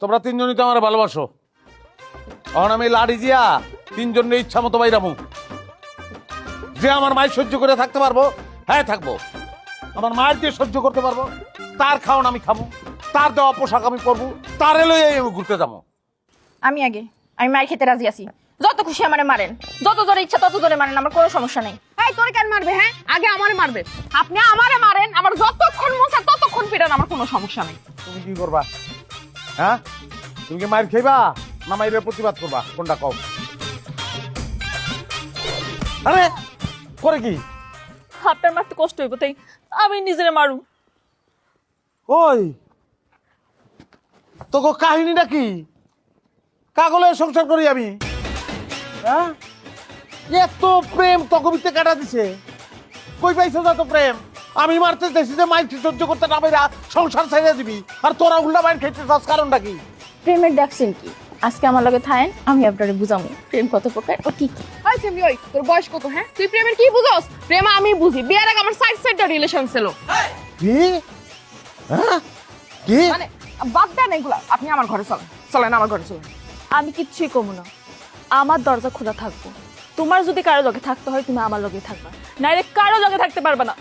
তোমরা তিনজনই তো আমার ভালোবাসো। এখন আমি লাড়ি দিয়া তিনজনের ইচ্ছা মতো বাইরামু। যে আমার মায়ের সহ্য করে থাকতে পারবো, হ্যাঁ থাকবো। আমার মায়ের যে সহ্য করতে পারবো, তার খাওয়ান আমি খাবো, তার দেওয়া পোশাক আমি পরবো, তার এলোই আমি ঘুরতে যাবো। আমি মায়ের খেতে রাজি আছি। যত খুশি আমারে মারেন, যত জোরে ইচ্ছা তত জোরে মারেন, আমার কোনো সমস্যা নেই। এই তোর কেন মারবে? হ্যাঁ, আগে আমারে মারবে। আপনি আমারে মারেন, আমার যতক্ষণ মশা ততক্ষণ পিটান, আমার কোনো সমস্যা নেই। তুমি কি করবা? হ্যাঁ, তুমি কি মায়ের খাইবা না মায়ের প্রতিবাদ করবা? কোনটা কও? আরে করে কি? আপনার মারতে কষ্ট হইব, তাই আমি নিজেরে মারু। ওই তোকে কাহিনীটা কি? কাগলে সংসার করি আমি? হ্যাঁ, এত প্রেম তকবিতে কাটা দিছে। কই পাইছো যত প্রেম? আমি মারতে দেখছি যে মাইক সহ্য করতে না পাইরা সংসার ছেড়ে দিবি, আর তোরা উল্টা মাইর খেতে চাস, কারণটা কি? প্রেমের দেখছেন কি? আজকে আমার লগে থাকেন, আমি আপনারে বুঝামু প্রেম কত প্রকার ও কি কি। ওই সেমরি, ওই তোর বয়স কত? হ্যাঁ, তুই প্রেমের কি বুঝোস? প্রেম আমি বুঝি, বিয়ের আগে আমার সাইড রিলেশন ছিল। কি? হ্যাঁ কি? মানে বাদ দেন এগুলা, আপনি আমার ঘরে চলেন, চলেন আমার ঘরে চলেন। আমি কিচ্ছুই কমু না, আমার দরজা খোলা থাকবো। তোমার যদি কারো লগে থাকতে হয় তুমি আমার লগে থাকবা, নাইলে কারো লগে থাকতে পারবা না।